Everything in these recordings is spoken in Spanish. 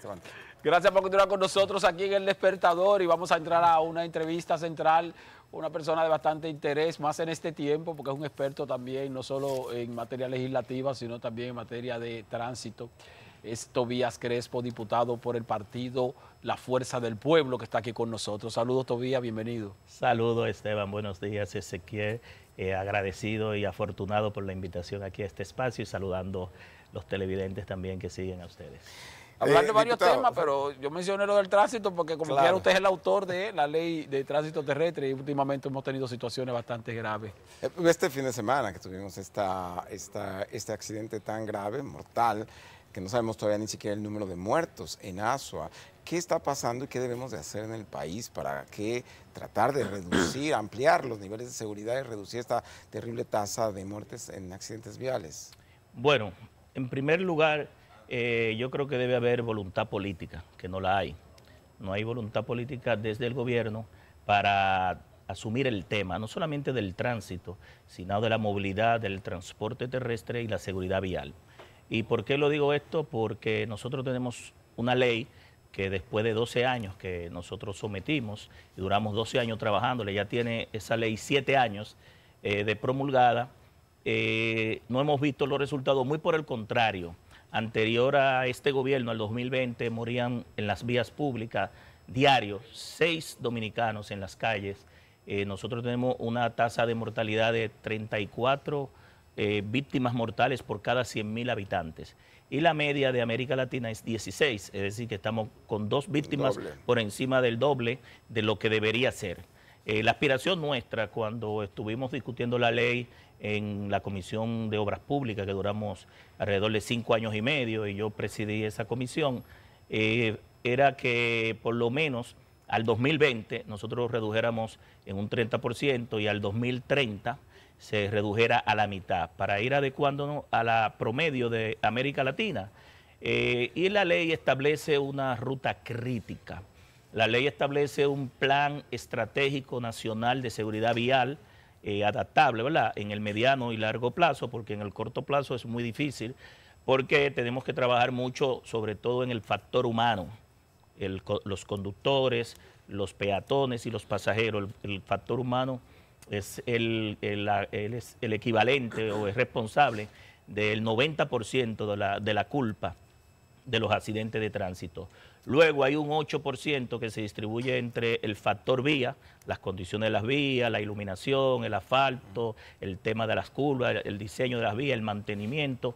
Esteban. Gracias por continuar con nosotros aquí en El Despertador y vamos a entrar a una entrevista central, una persona de bastante interés, más en este tiempo, porque es un experto también, no solo en materia legislativa, sino también en materia de tránsito. Es Tobías Crespo, diputado por el partido La Fuerza del Pueblo, que está aquí con nosotros. Saludos, Tobías, bienvenido. Saludos, Esteban, buenos días, Ezequiel. Agradecido y afortunado por la invitación aquí a este espacio y saludando los televidentes también que siguen a ustedes. Hablar de varios diputado, temas, pero yo mencioné lo del tránsito porque como quiera usted es el autor de la ley de tránsito terrestre y últimamente hemos tenido situaciones bastante graves. Este fin de semana que tuvimos este accidente tan grave, mortal, que no sabemos todavía ni siquiera el número de muertos en Asua. ¿Qué está pasando y qué debemos de hacer en el país para que tratar de reducir, ampliar los niveles de seguridad y reducir esta terrible tasa de muertes en accidentes viales? Bueno, en primer lugar, yo creo que debe haber voluntad política, que no la hay. No hay voluntad política desde el gobierno para asumir el tema, no solamente del tránsito, sino de la movilidad, del transporte terrestre y la seguridad vial. ¿Y por qué lo digo esto? Porque nosotros tenemos una ley que después de 12 años que nosotros sometimos, y duramos 12 años trabajándole, ya tiene esa ley 7 años de promulgada, no hemos visto los resultados, muy por el contrario. Anterior a este gobierno, al 2020, morían en las vías públicas diarios 6 dominicanos en las calles. Nosotros tenemos una tasa de mortalidad de 34 víctimas mortales por cada 100.000 habitantes. Y la media de América Latina es 16, es decir, que estamos con 2 víctimas por encima del doble de lo que debería ser. La aspiración nuestra, cuando estuvimos discutiendo la ley en la Comisión de Obras Públicas, que duramos alrededor de 5 años y medio, y yo presidí esa comisión, era que por lo menos al 2020 nosotros redujéramos en un 30% y al 2030 se redujera a la mitad, para ir adecuándonos a la promedio de América Latina. Y la ley establece una ruta crítica. La ley establece un plan estratégico nacional de seguridad vial adaptable, ¿verdad?, en el mediano y largo plazo, porque en el corto plazo es muy difícil, porque tenemos que trabajar mucho, sobre todo en el factor humano, los conductores, los peatones y los pasajeros. El factor humano es el equivalente o es responsable del 90% de la culpa de los accidentes de tránsito. Luego hay un 8% que se distribuye entre el factor vía, las condiciones de las vías, la iluminación, el asfalto, el tema de las curvas, el diseño de las vías, el mantenimiento.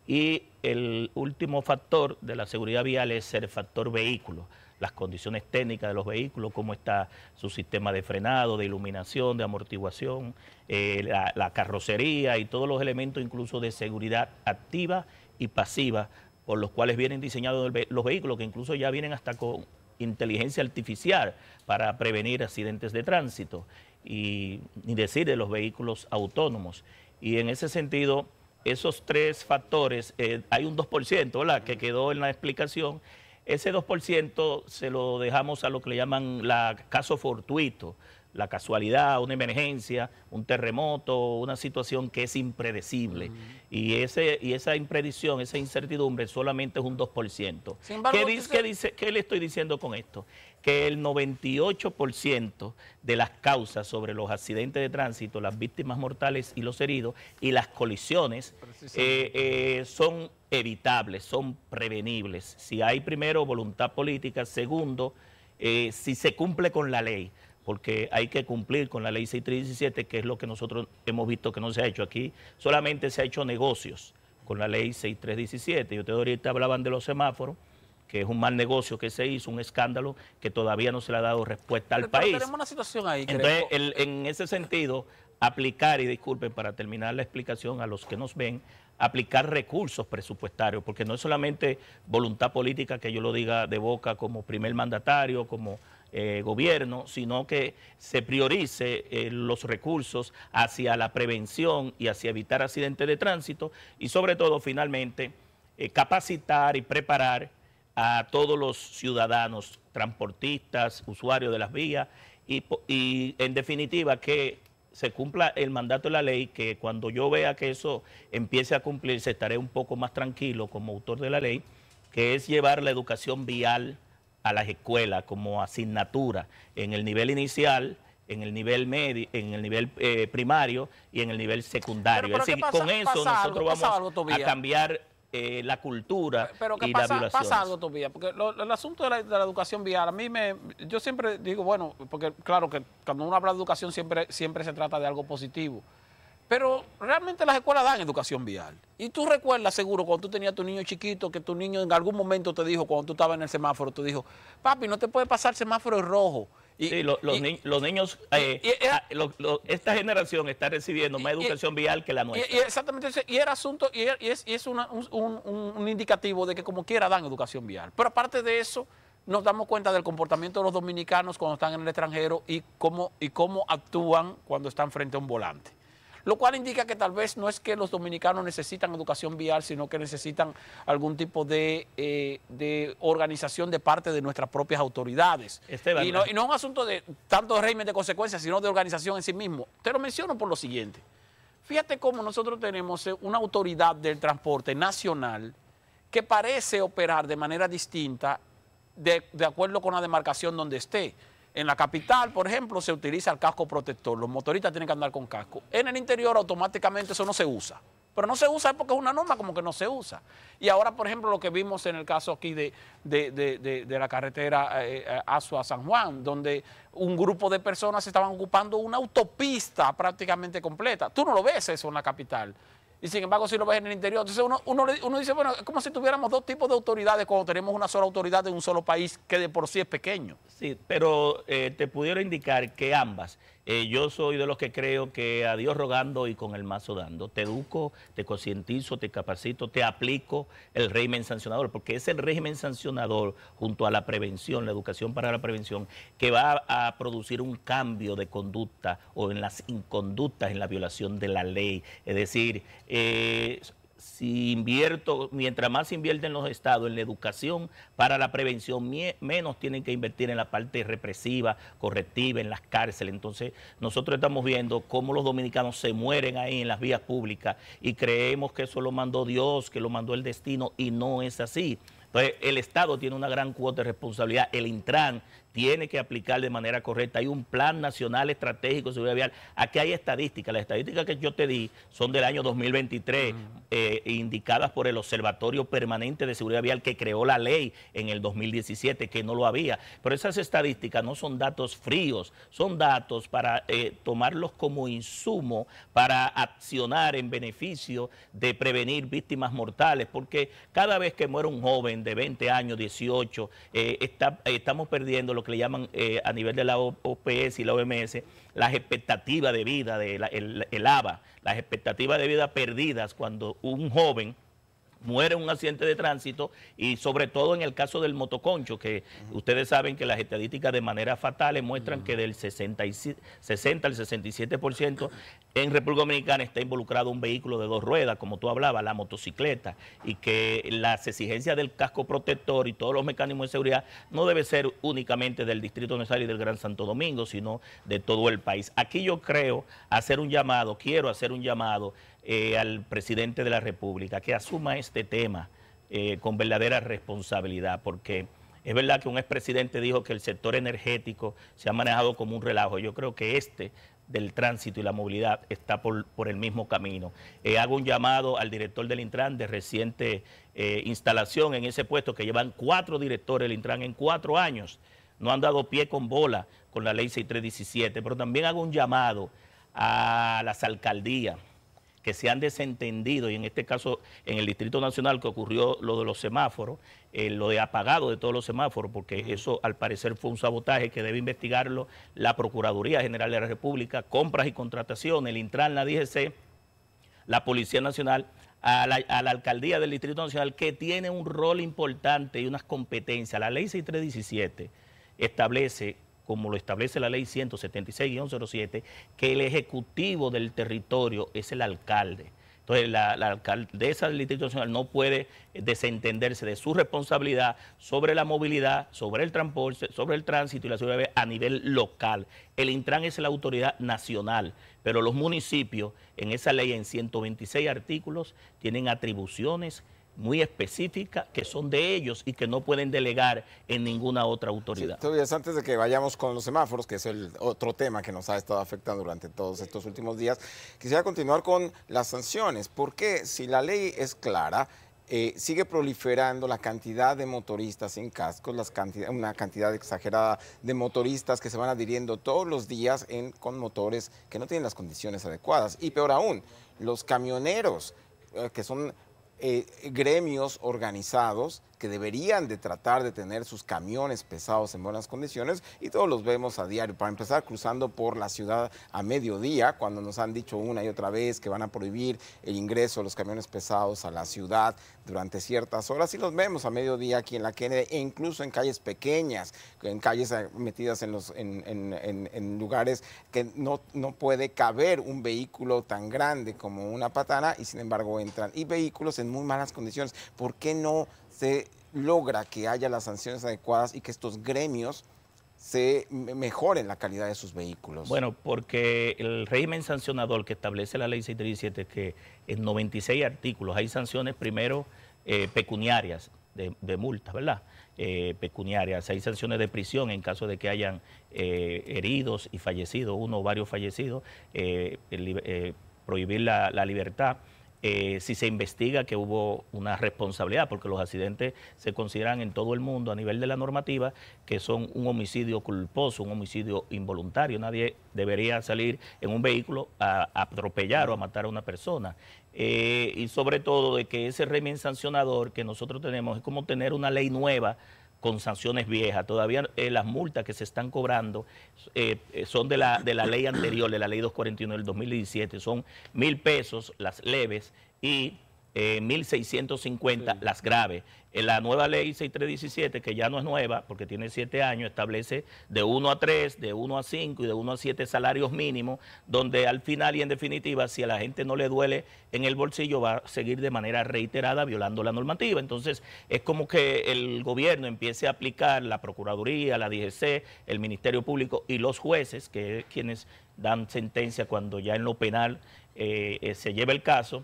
Y el último factor de la seguridad vial es el factor vehículo, las condiciones técnicas de los vehículos, cómo está su sistema de frenado, de iluminación, de amortiguación, la carrocería y todos los elementos incluso de seguridad activa y pasiva por los cuales vienen diseñados los vehículos, que incluso ya vienen hasta con inteligencia artificial para prevenir accidentes de tránsito, y ni decir de los vehículos autónomos. Y en ese sentido, esos 3 factores, hay un 2%, ¿verdad?, que quedó en la explicación. Ese 2% se lo dejamos a lo que le llaman caso fortuito, la casualidad, una emergencia, un terremoto, una situación que es impredecible. Y esa impredicción, esa incertidumbre solamente es un 2%. Sin embargo, ¿Qué le estoy diciendo con esto? Que el 98% de las causas sobre los accidentes de tránsito, las víctimas mortales y los heridos y las colisiones son evitables, son prevenibles. Si hay, primero, voluntad política; segundo, si se cumple con la ley, porque hay que cumplir con la ley 6317, que es lo que nosotros hemos visto que no se ha hecho aquí. Solamente se ha hecho negocios con la ley 6317. Y ustedes ahorita hablaban de los semáforos, que es un mal negocio que se hizo, un escándalo que todavía no se le ha dado respuesta al país. Tenemos una situación ahí. Entonces, en ese sentido, aplicar, y disculpen para terminar la explicación a los que nos ven, aplicar recursos presupuestarios, porque no es solamente voluntad política que yo lo diga de boca como primer mandatario, como gobierno, sino que se priorice los recursos hacia la prevención y hacia evitar accidentes de tránsito, y sobre todo, finalmente, capacitar y preparar a todos los ciudadanos, transportistas, usuarios de las vías, y en definitiva que se cumpla el mandato de la ley, que cuando yo vea que eso empiece a cumplirse estaré un poco más tranquilo como autor de la ley, que es llevar la educación vial a las escuelas como asignatura en el nivel inicial, en el nivel medio, en el nivel primario y en el nivel secundario. Pero es decir, con eso nosotros vamos a cambiar la cultura y la violación. Pasa algo, Tobías, porque el asunto de la educación vial, yo siempre digo, bueno, porque claro que cuando uno habla de educación siempre se trata de algo positivo, pero realmente las escuelas dan educación vial. Y tú recuerdas seguro cuando tú tenías tu niño chiquito, que tu niño en algún momento te dijo, cuando tú estabas en el semáforo, te dijo, papi, no te puede pasar el semáforo en rojo. Sí, los niños, esta generación está recibiendo más educación vial que la nuestra. Exactamente, y era asunto, y es un indicativo de que como quiera dan educación vial. Pero aparte de eso, nos damos cuenta del comportamiento de los dominicanos cuando están en el extranjero y cómo actúan cuando están frente a un volante. Lo cual indica que tal vez no es que los dominicanos necesitan educación vial, sino que necesitan algún tipo de organización de parte de nuestras propias autoridades. Y no es un asunto de tanto de régimen de consecuencias, sino de organización en sí mismo. Te lo menciono por lo siguiente. Fíjate cómo nosotros tenemos una autoridad del transporte nacional que parece operar de manera distinta de acuerdo con la demarcación donde esté. En la capital, por ejemplo, se utiliza el casco protector. Los motoristas tienen que andar con casco. En el interior, automáticamente eso no se usa. Pero no se usa porque es una norma como que no se usa. Y ahora, por ejemplo, lo que vimos en el caso aquí de la carretera Azua-San Juan, donde un grupo de personas estaban ocupando una autopista prácticamente completa. Tú no lo ves eso en la capital. Y sin embargo, si lo ves en el interior, entonces uno dice, bueno, es como si tuviéramos dos tipos de autoridades cuando tenemos una sola autoridad de un solo país que de por sí es pequeño. Sí, pero te pudiera indicar que ambas. Yo soy de los que creo que a Dios rogando y con el mazo dando. Te educo, te concientizo, te capacito, te aplico el régimen sancionador, porque es el régimen sancionador junto a la prevención, la educación para la prevención, que va a producir un cambio de conducta o en las inconductas en la violación de la ley. Es decir, mientras más invierten los estados en la educación para la prevención, menos tienen que invertir en la parte represiva, correctiva, en las cárceles. Entonces, nosotros estamos viendo cómo los dominicanos se mueren ahí en las vías públicas y creemos que eso lo mandó Dios, que lo mandó el destino, y no es así. Entonces, el Estado tiene una gran cuota de responsabilidad, el Intran tiene que aplicar de manera correcta. Hay un plan nacional estratégico de seguridad vial. Aquí hay estadísticas. Las estadísticas que yo te di son del año 2023, indicadas por el Observatorio Permanente de Seguridad Vial que creó la ley en el 2017, que no lo había. Pero esas estadísticas no son datos fríos, son datos para tomarlos como insumo para accionar en beneficio de prevenir víctimas mortales, porque cada vez que muere un joven de 20 años, 18, estamos perdiendo lo que le llaman a nivel de la OPS y la OMS, las expectativas de vida, el ABA, las expectativas de vida perdidas cuando un joven muere en un accidente de tránsito, y sobre todo en el caso del motoconcho, que ustedes saben que las estadísticas de manera fatal muestran que del 60 al 67% en República Dominicana está involucrado un vehículo de 2 ruedas, como tú hablabas, la motocicleta, y que las exigencias del casco protector y todos los mecanismos de seguridad no debe ser únicamente del Distrito Nacional y del Gran Santo Domingo, sino de todo el país. Aquí yo quiero hacer un llamado al presidente de la República que asuma este tema con verdadera responsabilidad, porque es verdad que un expresidente dijo que el sector energético se ha manejado como un relajo. Yo creo que del tránsito y la movilidad está por el mismo camino. Hago un llamado al director del Intran de reciente instalación en ese puesto, que llevan 4 directores del Intran en 4 años. No han dado pie con bola con la ley 6317, pero también hago un llamado a las alcaldías que se han desentendido, y en este caso en el Distrito Nacional que ocurrió lo de los semáforos, lo de apagado de todos los semáforos, porque eso al parecer fue un sabotaje que debe investigarlo la Procuraduría General de la República, compras y contrataciones, el Intran, la DGC, la Policía Nacional, a la alcaldía del Distrito Nacional, que tiene un rol importante y unas competencias. La ley 6317 establece, como lo establece la ley 176-07, que el ejecutivo del territorio es el alcalde. Entonces, la alcaldesa del Distrito Nacional no puede desentenderse de su responsabilidad sobre la movilidad, sobre el transporte, sobre el tránsito y la seguridad a nivel local. El Intran es la autoridad nacional, pero los municipios en esa ley, en 126 artículos, tienen atribuciones muy específicas que son de ellos y que no pueden delegar en ninguna otra autoridad. Sí, Tobias, antes de que vayamos con los semáforos, que es el otro tema que nos ha estado afectando durante todos estos últimos días, quisiera continuar con las sanciones. Porque si la ley es clara, sigue proliferando la cantidad de motoristas sin cascos, una cantidad exagerada de motoristas que se van adhiriendo todos los días con motores que no tienen las condiciones adecuadas. Y peor aún, los camioneros, que son gremios organizados que deberían de tratar de tener sus camiones pesados en buenas condiciones, y todos los vemos a diario. Para empezar, cruzando por la ciudad a mediodía, cuando nos han dicho una y otra vez que van a prohibir el ingreso de los camiones pesados a la ciudad durante ciertas horas, y los vemos a mediodía aquí en la Kennedy, e incluso en calles pequeñas, en calles metidas en lugares que no puede caber un vehículo tan grande como una patana, y sin embargo entran, y vehículos en muy malas condiciones. ¿Por qué no se logra que haya las sanciones adecuadas y que estos gremios se mejoren la calidad de sus vehículos? Bueno, porque el régimen sancionador que establece la ley 637, que en 96 artículos hay sanciones primero pecuniarias de multas, ¿verdad? Pecuniarias, hay sanciones de prisión en caso de que hayan heridos y fallecidos, uno o varios fallecidos, prohibir la libertad. Si se investiga que hubo una responsabilidad, porque los accidentes se consideran en todo el mundo a nivel de la normativa que son un homicidio culposo, un homicidio involuntario. Nadie debería salir en un vehículo a atropellar o a matar a una persona. Y sobre todo de que ese régimen sancionador que nosotros tenemos es como tener una ley nueva con sanciones viejas. Todavía las multas que se están cobrando son de la ley anterior, de la ley 241 del 2017. Son 1.000 pesos las leves y 1.650 las graves. En la nueva ley 6317, que ya no es nueva porque tiene 7 años, establece de 1 a 3, de 1 a 5 y de 1 a 7 salarios mínimos, donde al final y en definitiva, si a la gente no le duele en el bolsillo, va a seguir de manera reiterada violando la normativa. Entonces, es como que el gobierno empiece a aplicar, la Procuraduría, la DGC, el Ministerio Público y los jueces, que es quienes dan sentencia cuando ya en lo penal se lleva el caso,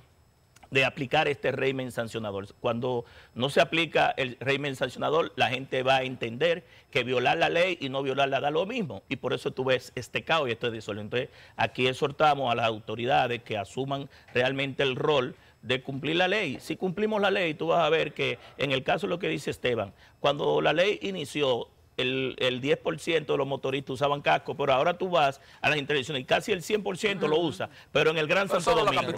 de aplicar este régimen sancionador. Cuando no se aplica el régimen sancionador, la gente va a entender que violar la ley y no violarla da lo mismo, y por eso tú ves este caos y este desorden. Entonces, aquí exhortamos a las autoridades que asuman realmente el rol de cumplir la ley. Si cumplimos la ley, tú vas a ver que en el caso de lo que dice Esteban, cuando la ley inició, el 10% de los motoristas usaban casco, pero ahora tú vas a las intersecciones y casi el 100% lo usa, pero en el Gran Santo Domingo,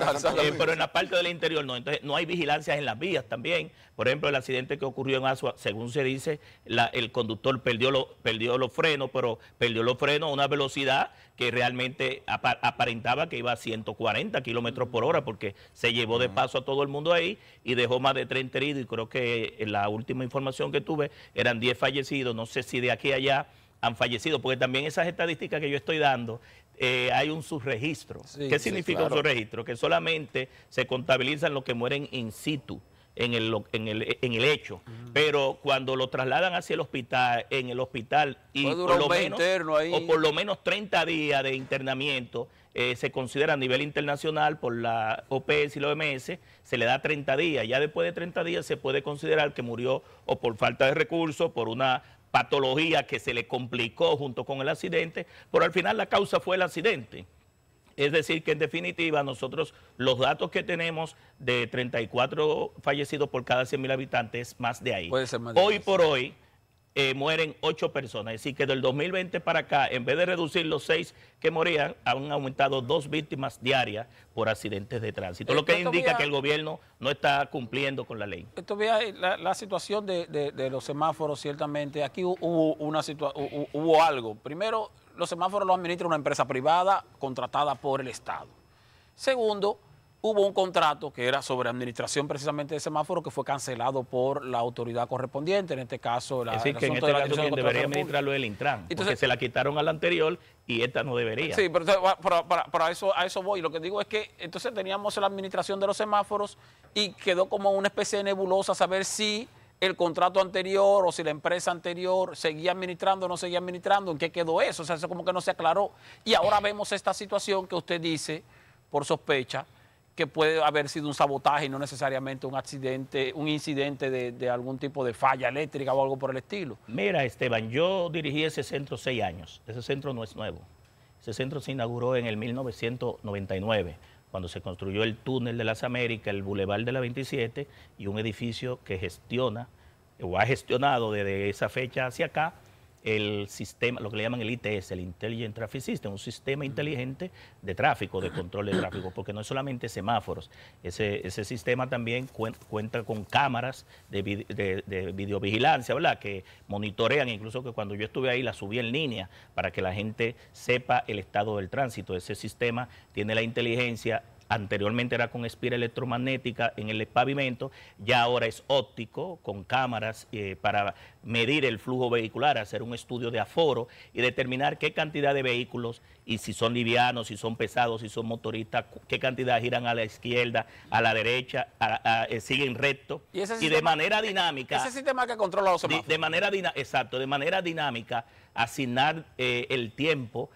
pero en la parte del interior no. Entonces no hay vigilancias en las vías también. Por ejemplo, el accidente que ocurrió en Asua, según se dice, el conductor perdió los frenos, pero perdió los frenos a una velocidad que realmente aparentaba que iba a 140 kilómetros por hora, porque se llevó de paso a todo el mundo ahí y dejó más de 30 heridos, y creo que la última información que tuve eran 10 fallecidos. No sé si de aquí a allá han fallecido, porque también esas estadísticas que yo estoy dando, hay un subregistro. Sí, ¿qué significa claro, un subregistro? Que solamente se contabilizan los que mueren in situ, en el hecho, pero cuando lo trasladan hacia el hospital, en el hospital, y por lo menos 30 días de internamiento, se considera a nivel internacional por la OPS y la OMS, se le da 30 días. Ya después de 30 días se puede considerar que murió o por falta de recursos, por una patología que se le complicó junto con el accidente, pero al final la causa fue el accidente. Es decir, que en definitiva nosotros los datos que tenemos de 34 fallecidos por cada 100.000 habitantes, más de ahí. Puede ser más hoy por hoy mueren 8 personas. Es decir, que del 2020 para acá, en vez de reducir los 6 que morían, han aumentado 2 víctimas diarias por accidentes de tránsito, lo que indica que el gobierno no está cumpliendo con la ley. La situación de los semáforos, ciertamente, aquí hubo algo. Primero, los semáforos los administra una empresa privada contratada por el Estado. Segundo, hubo un contrato que era sobre administración precisamente de semáforos que fue cancelado por la autoridad correspondiente, en este caso es decir, que en este caso quien debería administrarlo es el Intran, porque se la quitaron a la anterior y esta no debería. Sí, pero a eso voy. Lo que digo es que entonces teníamos la administración de los semáforos y quedó como una especie de nebulosa saber si el contrato anterior o si la empresa anterior seguía administrando o no seguía administrando, ¿en qué quedó eso? O sea, eso como que no se aclaró. Y ahora vemos esta situación que usted dice, por sospecha, que puede haber sido un sabotaje y no necesariamente un accidente, un incidente de algún tipo de falla eléctrica o algo por el estilo? Mira, Esteban, yo dirigí ese centro 6 años. Ese centro no es nuevo. Ese centro se inauguró en el 1999, cuando se construyó el túnel de las Américas, el Boulevard de la 27, y un edificio que gestiona, o ha gestionado desde esa fecha hacia acá, el sistema, lo que le llaman el ITS, el Intelligent Traffic System, un sistema inteligente de tráfico, de control de tráfico, porque no es solamente semáforos, ese sistema también cuenta con cámaras de videovigilancia, ¿verdad?, que monitorean, incluso que cuando yo estuve ahí la subí en línea para que la gente sepa el estado del tránsito. Ese sistema tiene la inteligencia. Anteriormente era con espira electromagnética en el pavimento, ya ahora es óptico, con cámaras para medir el flujo vehicular, hacer un estudio de aforo y determinar qué cantidad de vehículos, y si son livianos, si son pesados, si son motoristas, qué cantidad giran a la izquierda, a la derecha, siguen recto. Y de manera dinámica... Ese sistema que controla los semáforos. Exacto, de manera dinámica, asignar el tiempo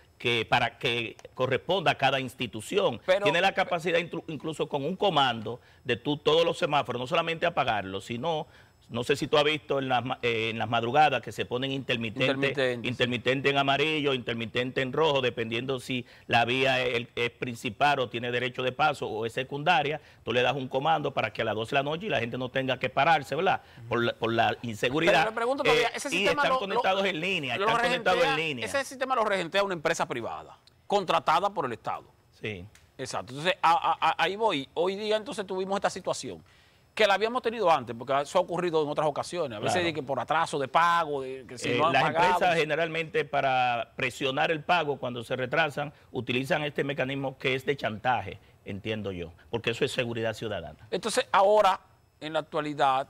para que corresponda a cada institución. Tiene la capacidad incluso con un comando de todos los semáforos, no solamente apagarlos, sino, no sé si tú has visto en las madrugadas que se ponen intermitente en amarillo, intermitente en rojo, dependiendo si la vía es principal o tiene derecho de paso o es secundaria. Tú le das un comando para que a las 12 de la noche la gente no tenga que pararse, ¿verdad? Por la inseguridad. Pero le pregunto todavía, ese y sistema están conectados en línea, Ese sistema lo regentea una empresa privada, contratada por el Estado. Sí. Exacto. Entonces, ahí voy. Hoy día entonces tuvimos esta situación, que la habíamos tenido antes, porque eso ha ocurrido en otras ocasiones. A veces claro, que por atraso de pago, que si no han pagado. Las empresas generalmente, para presionar el pago cuando se retrasan, utilizan este mecanismo que es de chantaje, entiendo yo, porque eso es seguridad ciudadana. Entonces, ahora, en la actualidad,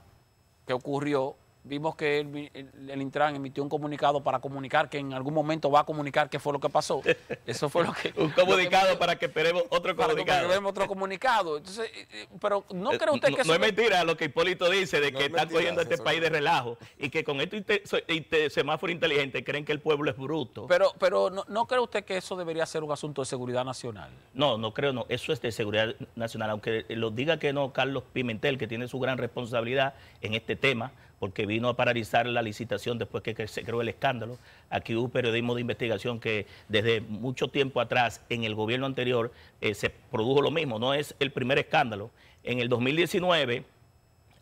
¿qué ocurrió? Vimos que el Intran emitió un comunicado para comunicar que en algún momento va a comunicar qué fue lo que pasó. Eso fue lo que... un comunicado para que esperemos otro comunicado. Para que esperemos otro comunicado. Entonces, pero ¿no cree usted que eso... No es mentira lo que Hipólito dice de que están cogiendo este país de relajo y que con este semáforo inteligente creen que el pueblo es bruto. Pero ¿no cree usted que eso debería ser un asunto de seguridad nacional? No creo, no. Eso es de seguridad nacional. Aunque lo diga que no Carlos Pimentel, que tiene su gran responsabilidad en este tema, porque vino a paralizar la licitación después que se creó el escándalo. Aquí hubo periodismo de investigación que desde mucho tiempo atrás, en el gobierno anterior, se produjo lo mismo. No es el primer escándalo. En el 2019,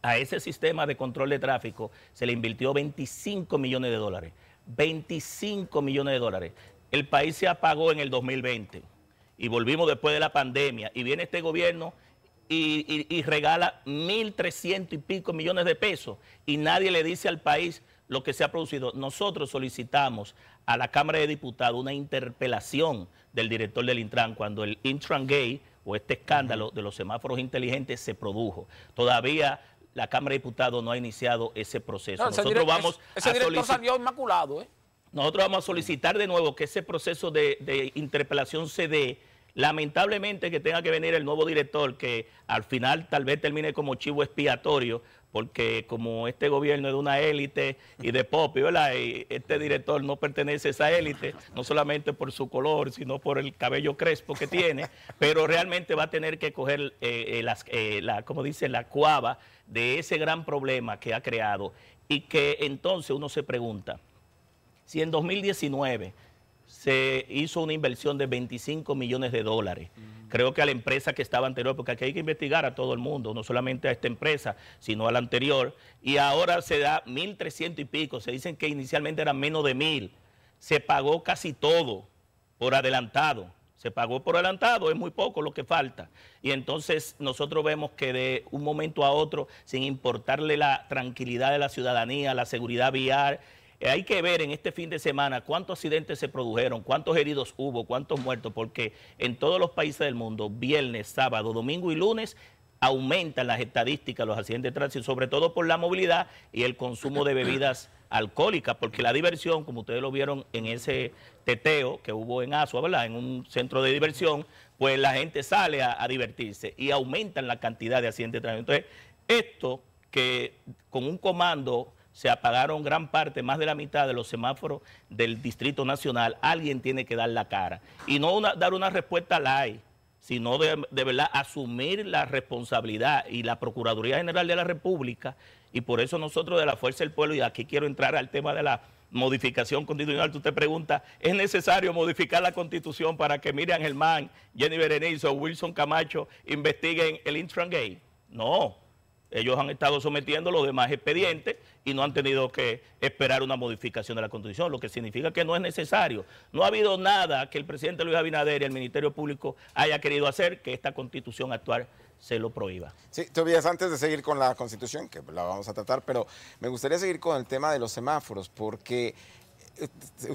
a ese sistema de control de tráfico se le invirtió 25 millones de dólares. 25 millones de dólares. El país se apagó en el 2020 y volvimos después de la pandemia. Y viene este gobierno y regala 1.300 y pico millones de pesos y nadie le dice al país lo que se ha producido. Nosotros solicitamos a la Cámara de Diputados una interpelación del director del Intran cuando el Intran Gate o este escándalo de los semáforos inteligentes se produjo. Todavía la Cámara de Diputados no ha iniciado ese proceso. No, ese director salió inmaculado, ¿eh? Nosotros vamos a solicitar de nuevo que ese proceso de interpelación se dé. Lamentablemente que tenga que venir el nuevo director, que al final tal vez termine como chivo expiatorio, porque como este gobierno es de una élite y de pop, ¿verdad? Y este director no pertenece a esa élite, no solamente por su color, sino por el cabello crespo que tiene, pero realmente va a tener que coger como dice, la cuava de ese gran problema que ha creado. Y que entonces uno se pregunta, si en 2019 se hizo una inversión de 25 millones de dólares. Creo que a la empresa que estaba anterior, porque aquí hay que investigar a todo el mundo, no solamente a esta empresa, sino a la anterior, y ahora se da 1.300 y pico, se dicen que inicialmente eran menos de 1.000, se pagó casi todo por adelantado. Se pagó por adelantado, es muy poco lo que falta. Y entonces nosotros vemos que de un momento a otro, sin importarle la tranquilidad de la ciudadanía, la seguridad vial, hay que ver en este fin de semana cuántos accidentes se produjeron, cuántos heridos hubo, cuántos muertos, porque en todos los países del mundo, viernes, sábado, domingo y lunes, aumentan las estadísticas, los accidentes de tránsito, sobre todo por la movilidad y el consumo de bebidas alcohólicas, porque la diversión, como ustedes lo vieron en ese teteo que hubo en Asua, ¿verdad?, en un centro de diversión, pues la gente sale a divertirse y aumentan la cantidad de accidentes de tránsito. Entonces, esto que con un comando se apagaron gran parte, más de la mitad de los semáforos del Distrito Nacional, alguien tiene que dar la cara y no dar una respuesta light, sino de verdad asumir la responsabilidad, y la Procuraduría General de la República, y por eso nosotros de la Fuerza del Pueblo, y aquí quiero entrar al tema de la modificación constitucional. Tú te preguntas, ¿es necesario modificar la Constitución para que Miriam Germán, Jenny Berenice o Wilson Camacho investiguen el Intran Gate? No. Ellos han estado sometiendo los demás expedientes y no han tenido que esperar una modificación de la Constitución, lo que significa que no es necesario. No ha habido nada que el presidente Luis Abinader y el Ministerio Público haya querido hacer que esta Constitución actual se lo prohíba. Sí, Tobías, antes de seguir con la Constitución, que la vamos a tratar, pero me gustaría seguir con el tema de los semáforos, porque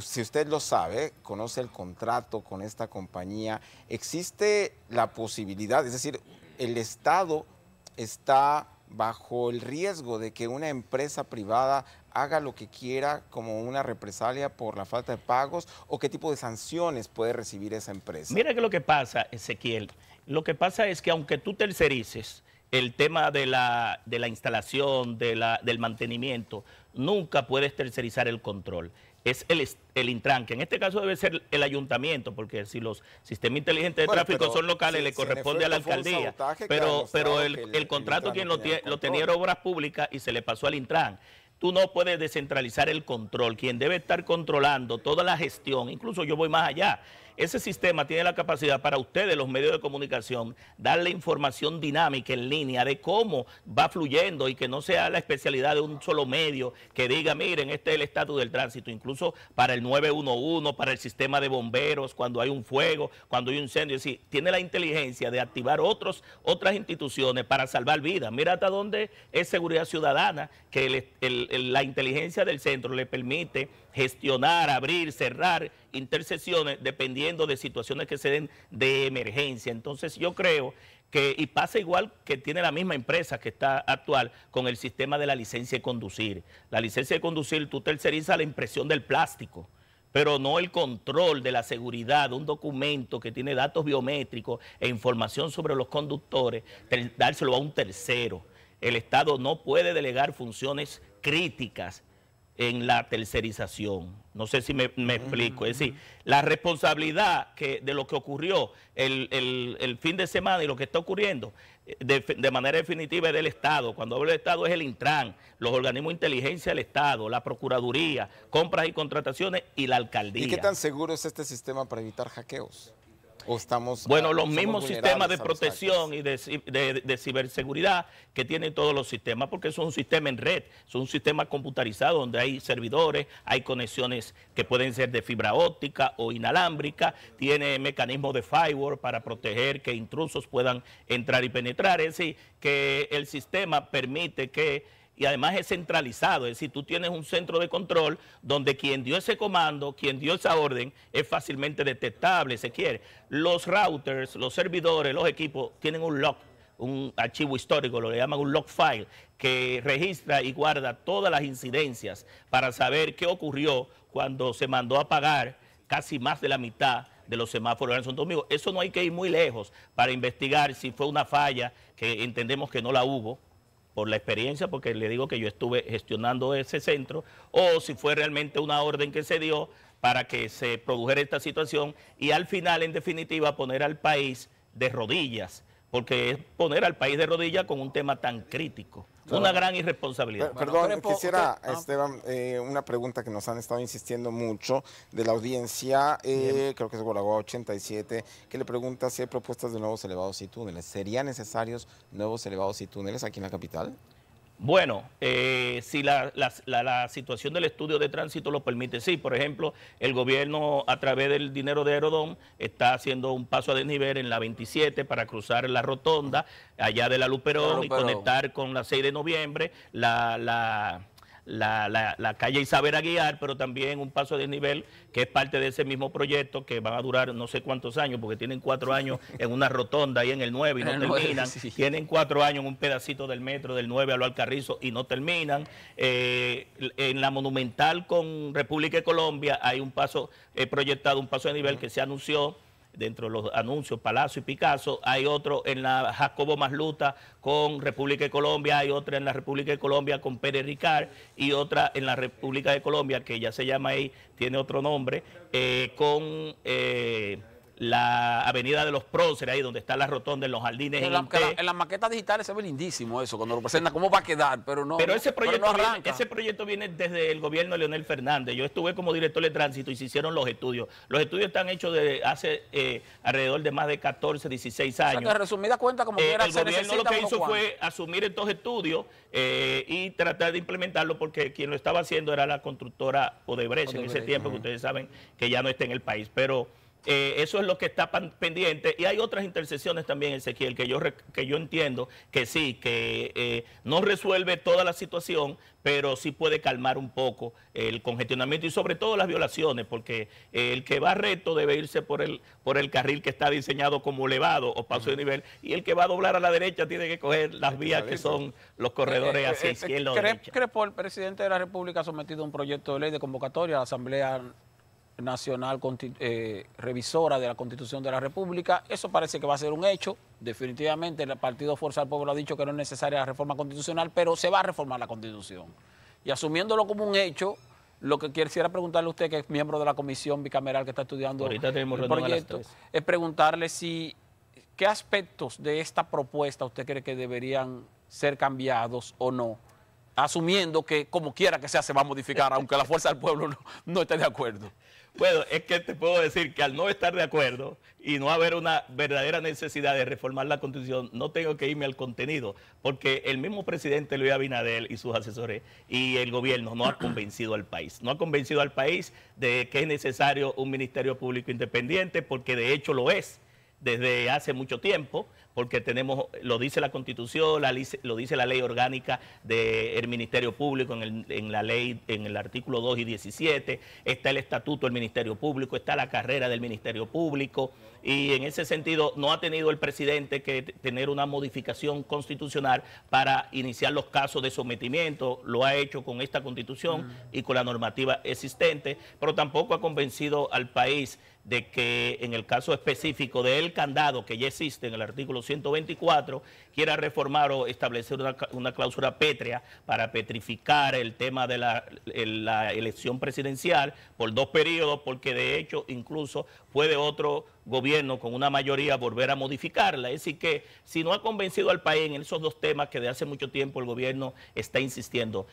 si usted lo sabe, conoce el contrato con esta compañía, existe la posibilidad, es decir, el Estado está bajo el riesgo de que una empresa privada haga lo que quiera como una represalia por la falta de pagos, o qué tipo de sanciones puede recibir esa empresa. Mira que lo que pasa, Ezequiel, lo que pasa es que aunque tú tercerices el tema de la instalación, del mantenimiento, nunca puedes tercerizar el control. Es el Intran, que en este caso debe ser el ayuntamiento, porque si los sistemas inteligentes de tráfico son locales, le corresponde a la alcaldía. Pero el contrato quien lo tenía era Obras Públicas y se le pasó al Intran. Tú no puedes descentralizar el control. Quien debe estar controlando toda la gestión, incluso yo voy más allá. Ese sistema tiene la capacidad para ustedes, los medios de comunicación, darle información dinámica en línea de cómo va fluyendo, y que no sea la especialidad de un solo medio que diga, miren, este es el estatus del tránsito, incluso para el 911, para el sistema de bomberos, cuando hay un fuego, cuando hay un incendio. Es decir, tiene la inteligencia de activar otras instituciones para salvar vidas. Mira hasta dónde es seguridad ciudadana, que la inteligencia del centro le permite gestionar, abrir, cerrar intersecciones dependiendo de situaciones que se den de emergencia. Entonces yo creo que, y pasa igual que tiene la misma empresa que está actual con el sistema de la licencia de conducir. La licencia de conducir, tú tercerizas la impresión del plástico, pero no el control de la seguridad de un documento que tiene datos biométricos e información sobre los conductores, dárselo a un tercero. El Estado no puede delegar funciones críticas en la tercerización. No sé si me explico. Es decir, la responsabilidad de lo que ocurrió el fin de semana y lo que está ocurriendo de manera definitiva es del Estado. Cuando hablo del Estado es el Intran, los organismos de inteligencia del Estado, la Procuraduría, compras y contrataciones y la alcaldía. ¿Y qué tan seguro es este sistema para evitar hackeos? ¿O estamos, bueno, los mismos sistemas de protección y de ciberseguridad que tienen todos los sistemas, porque eso es un sistema en red, es un sistema computarizado donde hay servidores, hay conexiones que pueden ser de fibra óptica o inalámbrica, tiene mecanismos de firewall para proteger que intrusos puedan entrar y penetrar. Es decir, que el sistema permite que, y además es centralizado, es decir, tú tienes un centro de control donde quien dio ese comando, quien dio esa orden, es fácilmente detectable, se quiere. Los routers, los servidores, los equipos tienen un log, un archivo histórico, lo llaman un log file, que registra y guarda todas las incidencias para saber qué ocurrió cuando se mandó a apagar casi más de la mitad de los semáforos en Santo Domingo. Eso no hay que ir muy lejos para investigar si fue una falla, que entendemos que no la hubo, por la experiencia, porque le digo que yo estuve gestionando ese centro, o si fue realmente una orden que se dio para que se produjera esta situación y al final, en definitiva, poner al país de rodillas, porque es poner al país de rodillas con un tema tan crítico. Una gran irresponsabilidad. Perdón, quisiera, Esteban, una pregunta que nos han estado insistiendo mucho de la audiencia, creo que es Guaraguá 87, que le pregunta si hay propuestas de nuevos elevados y túneles. ¿Serían necesarios nuevos elevados y túneles aquí en la capital? Bueno, si la situación del estudio de tránsito lo permite, sí. Por ejemplo, el gobierno a través del dinero de Aerodón está haciendo un paso a desnivel en la 27 para cruzar la rotonda allá de la Luperón y conectar con la 6 de noviembre, la calle Isabel Aguiar, pero también un paso de desnivel que es parte de ese mismo proyecto que van a durar no sé cuántos años, porque tienen 4 años en una rotonda ahí en el 9 y no terminan, tienen 4 años en un pedacito del metro del 9 a lo Alcarrizo y no terminan. En la Monumental con República de Colombia hay un paso proyectado, un paso de nivel que se anunció dentro de los anuncios, Palacio y Picasso. Hay otro en la Jacobo Masluta con República de Colombia, hay otra en la República de Colombia con Pérez Ricard y otra en la República de Colombia, que ya se llama ahí, tiene otro nombre, con la Avenida de los Próceres, ahí donde está la rotonda en los jardines. En las maquetas digitales se ve lindísimo eso, cuando lo presentan, cómo va a quedar, pero no. Pero ese proyecto, no arranca. ese proyecto viene desde el gobierno de Leonel Fernández. Yo estuve como director de tránsito y se hicieron los estudios. Los estudios están hechos de hace alrededor de más de 14, 16 años. O sea, que resumida cuenta, como quiera, el gobierno lo que hizo fue asumir estos estudios y tratar de implementarlo, porque quien lo estaba haciendo era la constructora Odebrecht en ese tiempo, que ustedes saben que ya no está en el país. Pero eso es lo que está pendiente. Y hay otras intersecciones también, Ezequiel, que yo entiendo que sí, que no resuelve toda la situación, pero sí puede calmar un poco el congestionamiento y sobre todo las violaciones, porque el que va recto debe irse por el carril que está diseñado como elevado o paso de nivel, y el que va a doblar a la derecha tiene que coger las vías que son los corredores hacia izquierda o derecha. ¿Crepo el presidente de la República ha sometido un proyecto de ley de convocatoria a la Asamblea Nacional Revisora de la Constitución de la República? Eso parece que va a ser un hecho. Definitivamente el Partido Fuerza del Pueblo ha dicho que no es necesaria la reforma constitucional, pero se va a reformar la Constitución. Y asumiéndolo como un hecho, lo que quisiera preguntarle a usted, que es miembro de la comisión bicameral que está estudiando el proyecto, es preguntarle qué aspectos de esta propuesta usted cree que deberían ser cambiados o no, asumiendo que como quiera que sea se va a modificar, aunque la Fuerza del Pueblo no esté de acuerdo. Bueno, es que te puedo decir que al no estar de acuerdo y no haber una verdadera necesidad de reformar la Constitución, no tengo que irme al contenido, porque el mismo presidente Luis Abinader y sus asesores y el gobierno no ha convencido al país. No ha convencido al país de que es necesario un Ministerio Público independiente, porque de hecho lo es desde hace mucho tiempo, porque tenemos, lo dice la Constitución, lo dice la ley orgánica del Ministerio Público en la ley, en el artículo 2 y 17, está el estatuto del Ministerio Público, está la carrera del Ministerio Público, y en ese sentido no ha tenido el presidente que tener una modificación constitucional para iniciar los casos de sometimiento. Lo ha hecho con esta Constitución y con la normativa existente, pero tampoco ha convencido al país de que en el caso específico del candado que ya existe en el artículo 124, quiera reformar o establecer una cláusula pétrea para petrificar el tema de la elección presidencial por 2 periodos, porque de hecho incluso puede otro gobierno con una mayoría volver a modificarla. Es decir que si no ha convencido al país en esos 2 temas que de hace mucho tiempo el gobierno está insistiendo,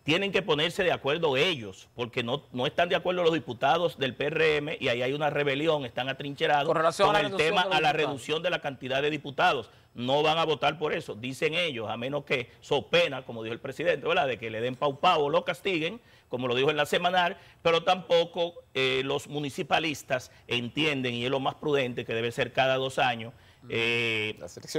tienen que ponerse de acuerdo ellos, porque no están de acuerdo los diputados del PRM y ahí hay una rebelión, están atrincherados con el tema a la reducción de la cantidad de diputados. No van a votar por eso, dicen ellos, a menos que so pena, como dijo el presidente, ¿verdad?, de que le den pau o lo castiguen, como lo dijo en la semanal, pero tampoco los municipalistas entienden, y es lo más prudente, que debe ser cada 2 años,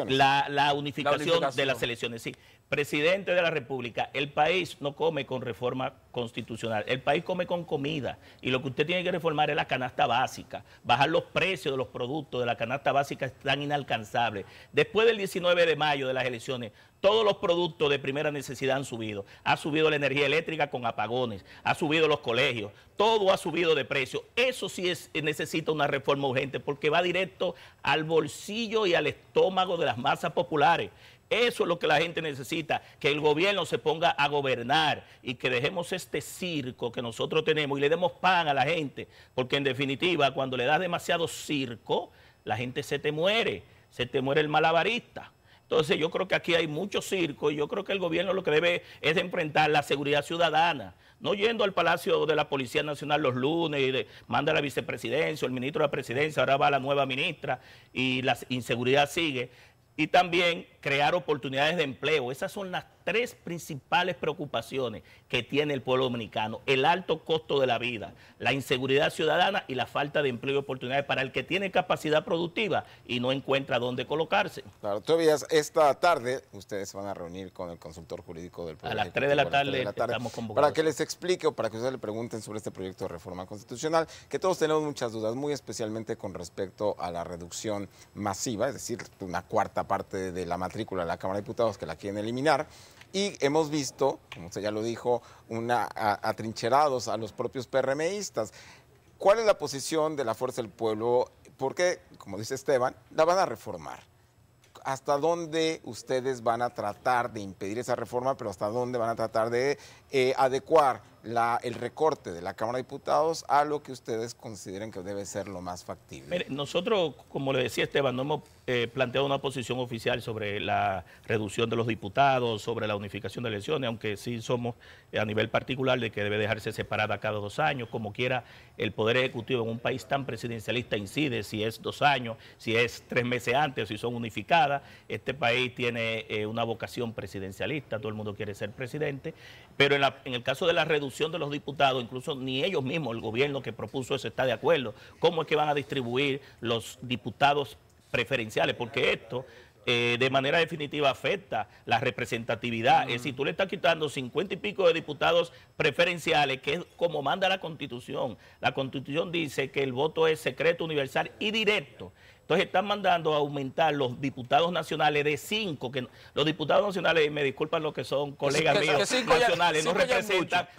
la unificación de las elecciones. Sí. Presidente de la República, el país no come con reforma constitucional, el país come con comida, y lo que usted tiene que reformar es la canasta básica. Bajar los precios de los productos de la canasta básica están inalcanzables. Después del 19 de mayo de las elecciones, todos los productos de primera necesidad han subido. Ha subido la energía eléctrica con apagones, ha subido los colegios, todo ha subido de precio. Eso sí necesita una reforma urgente, porque va directo al bolsillo y al estómago de las masas populares. Eso es lo que la gente necesita, que el gobierno se ponga a gobernar y que dejemos este circo que nosotros tenemos y le demos pan a la gente, porque en definitiva cuando le das demasiado circo, la gente se te muere el malabarista. Entonces yo creo que aquí hay mucho circo y yo creo que el gobierno lo que debe es de enfrentar la seguridad ciudadana, no yendo al Palacio de la Policía Nacional los lunes y manda a la vicepresidencia, el ministro de la presidencia, ahora va la nueva ministra y la inseguridad sigue. Y también crear oportunidades de empleo. Esas son las 3 principales preocupaciones que tiene el pueblo dominicano: el alto costo de la vida, la inseguridad ciudadana y la falta de empleo y oportunidades para el que tiene capacidad productiva y no encuentra dónde colocarse. Claro, Tobías, esta tarde ustedes se van a reunir con el consultor jurídico del Poder Ejecutivo. A las 3 de la tarde estamos convocados. Para que les explique o para que ustedes le pregunten sobre este proyecto de reforma constitucional, que todos tenemos muchas dudas, muy especialmente con respecto a la reducción masiva, es decir, una 4ª parte de la matrícula de la Cámara de Diputados que la quieren eliminar. Y hemos visto, como usted ya lo dijo, atrincherados a los propios PRMistas. ¿Cuál es la posición de la Fuerza del Pueblo? Porque, como dice Esteban, la van a reformar. ¿Hasta dónde ustedes van a tratar de impedir esa reforma, pero hasta dónde van a tratar de adecuar el recorte de la Cámara de Diputados a lo que ustedes consideren que debe ser lo más factible? Mire, nosotros, como le decía Esteban, no hemos planteado una posición oficial sobre la reducción de los diputados, sobre la unificación de elecciones, aunque sí somos a nivel particular de que debe dejarse separada cada 2 años. Como quiera, el Poder Ejecutivo en un país tan presidencialista incide si es 2 años, si es 3 meses antes o si son unificadas. Este país tiene una vocación presidencialista, todo el mundo quiere ser presidente, pero en el caso de la reducción de los diputados, incluso ni ellos mismos, el gobierno que propuso eso, está de acuerdo. ¿Cómo es que van a distribuir los diputados preferenciales? Porque esto de manera definitiva afecta la representatividad. Es decir, tú le estás quitando 50 y pico de diputados preferenciales, que es como manda la Constitución. La Constitución dice que el voto es secreto, universal y directo. Entonces están mandando a aumentar los diputados nacionales de 5, que los diputados nacionales, me disculpan los que son colegas míos nacionales,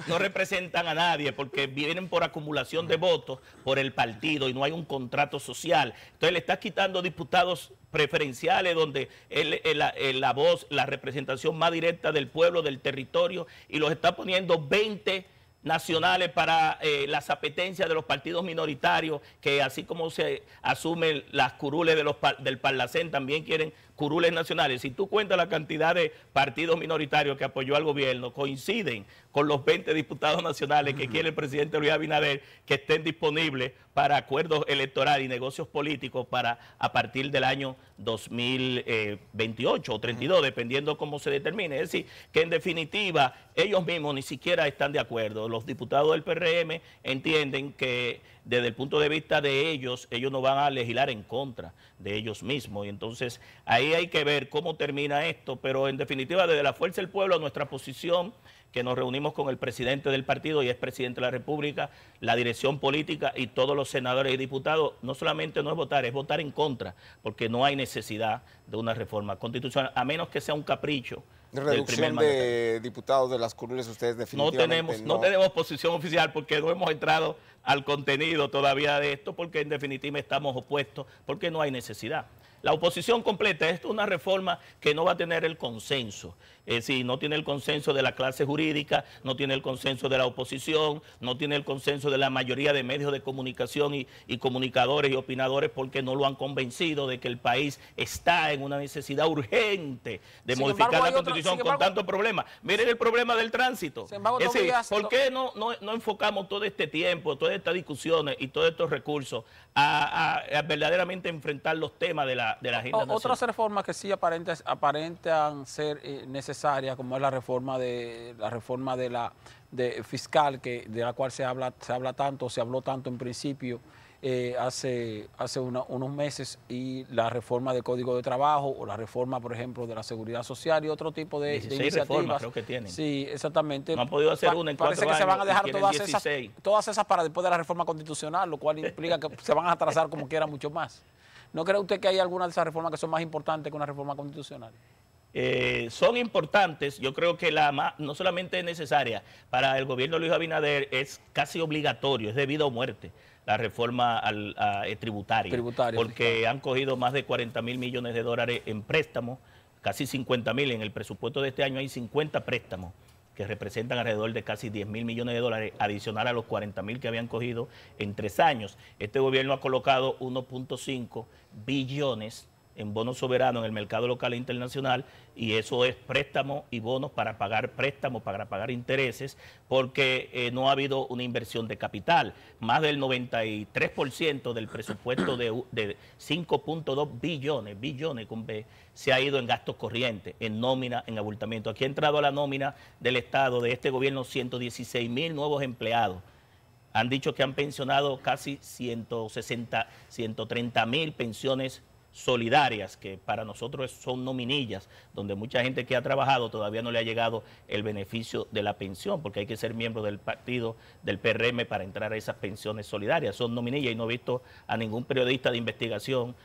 no representan a nadie porque vienen por acumulación de votos por el partido y no hay un contrato social. Entonces le estás quitando diputados preferenciales donde la voz, la representación más directa del pueblo, del territorio, y los está poniendo 20 nacionales para las apetencias de los partidos minoritarios, que así como se asumen las curules del Parlacén, también quieren curules nacionales. Si tú cuentas la cantidad de partidos minoritarios que apoyó al gobierno, coinciden con los 20 diputados nacionales que quiere el presidente Luis Abinader, que estén disponibles para acuerdos electorales y negocios políticos para a partir del año 2028 o 32, dependiendo cómo se determine. Es decir, que en definitiva ellos mismos ni siquiera están de acuerdo. Los diputados del PRM entienden que desde el punto de vista de ellos no van a legislar en contra de ellos mismos. Y entonces ahí hay que ver cómo termina esto, pero en definitiva desde la Fuerza del Pueblo nuestra posición, que nos reunimos con el presidente del partido y es presidente de la República, la dirección política y todos los senadores y diputados, no solamente no es votar en contra, porque no hay necesidad de una reforma constitucional, a menos que sea un capricho del primer mandatario. De diputados de las curules, ustedes definitivamente no tenemos posición oficial porque no hemos entrado al contenido todavía de esto, porque en definitiva estamos opuestos, porque no hay necesidad. La oposición completa es una reforma que no va a tener el consenso, es decir, no tiene el consenso de la clase jurídica, no tiene el consenso de la oposición, no tiene el consenso de la mayoría de medios de comunicación y comunicadores y opinadores, porque no lo han convencido de que el país está en una necesidad urgente de modificar la Constitución con tantos problemas. Miren el problema del tránsito. Es decir, ¿por qué no enfocamos todo este tiempo, todas estas discusiones y todos estos recursos a verdaderamente enfrentar los temas de la agenda nacional? Otras reformas que sí aparentan ser necesarias, como es la reforma fiscal, de la cual se habló tanto en principio hace unos meses, y la reforma del Código de Trabajo, o la reforma, por ejemplo, de la Seguridad Social y otro tipo de iniciativas. Reformas creo que tienen. Sí, exactamente. No han podido hacer una en 4 años. Parece que se van a dejar todas esas para después de la reforma constitucional, lo cual implica que se van a atrasar como quiera mucho más. ¿No cree usted que hay alguna de esas reformas que son más importantes que una reforma constitucional? Son importantes. Yo creo que no solamente es necesaria para el gobierno de Luis Abinader, es casi obligatorio, es de vida o muerte la reforma tributaria, porque han cogido más de 40.000 millones de dólares en préstamos, casi 50.000. En el presupuesto de este año hay 50 préstamos que representan alrededor de casi 10.000 millones de dólares, adicional a los 40.000 que habían cogido en 3 años. Este gobierno ha colocado 1.5 billones en bonos soberanos en el mercado local e internacional, y eso es préstamos y bonos para pagar préstamos, para pagar intereses, porque no ha habido una inversión de capital. Más del 93% del presupuesto de 5.2 billones con B, se ha ido en gastos corrientes, en nómina, en abultamiento. Aquí ha entrado a la nómina del Estado, de este gobierno, 116.000 nuevos empleados. Han dicho que han pensionado casi 130.000 pensiones solidarias, que para nosotros son nominillas, donde mucha gente que ha trabajado todavía no le ha llegado el beneficio de la pensión, porque hay que ser miembro del partido del PRM para entrar a esas pensiones solidarias. Son nominillas, y no he visto a ningún periodista de investigación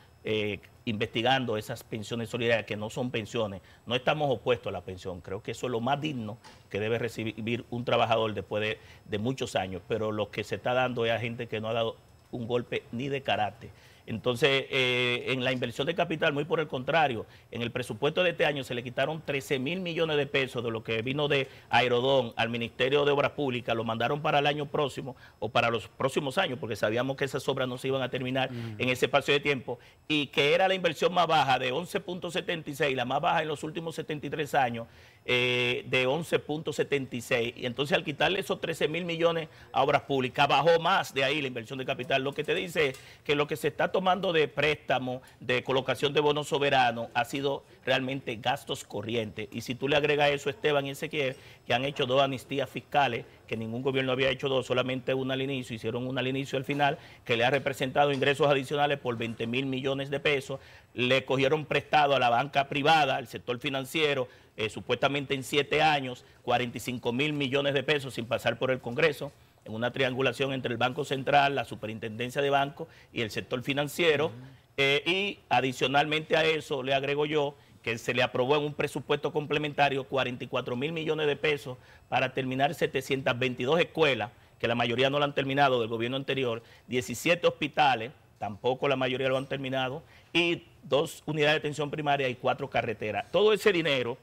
investigando esas pensiones solidarias, que no son pensiones. No estamos opuestos a la pensión, creo que eso es lo más digno que debe recibir un trabajador después de muchos años, pero lo que se está dando es a gente que no ha dado un golpe ni de carácter Entonces, en la inversión de capital, muy por el contrario, en el presupuesto de este año se le quitaron 13.000 millones de pesos de lo que vino de Aerodón al Ministerio de Obras Públicas, lo mandaron para el año próximo o para los próximos años, porque sabíamos que esas obras no se iban a terminar en ese espacio de tiempo, y que era la inversión más baja de 11.76, la más baja en los últimos 73 años, de 11.76, y entonces al quitarle esos 13.000 millones a obras públicas, bajó más de ahí la inversión de capital. Lo que te dice es que lo que se está tomando de préstamo, de colocación de bonos soberanos, ha sido realmente gastos corrientes. Y si tú le agregas eso, Esteban y Ezequiel, que han hecho 2 amnistías fiscales, que ningún gobierno había hecho 2, solamente una al inicio, hicieron una al inicio y al final, que le ha representado ingresos adicionales por 20.000 millones de pesos, le cogieron prestado a la banca privada, al sector financiero, supuestamente en 7 años, 45.000 millones de pesos sin pasar por el Congreso, en una triangulación entre el Banco Central, la Superintendencia de Bancos y el sector financiero. Y adicionalmente a eso le agrego yo que se le aprobó en un presupuesto complementario 44.000 millones de pesos para terminar 722 escuelas, que la mayoría no lo han terminado del gobierno anterior, 17 hospitales, tampoco la mayoría lo han terminado, y 2 unidades de atención primaria y 4 carreteras. Todo ese dinero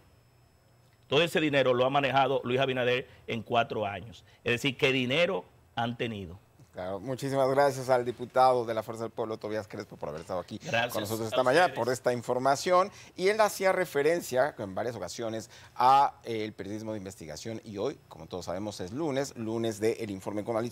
lo ha manejado Luis Abinader en 4 años. Es decir, ¿qué dinero han tenido? Claro, muchísimas gracias al diputado de la Fuerza del Pueblo, Tobías Crespo, por haber estado aquí con nosotros esta mañana, por esta información. Y él hacía referencia en varias ocasiones a el periodismo de investigación, y hoy, como todos sabemos, es lunes de El Informe con Alicia.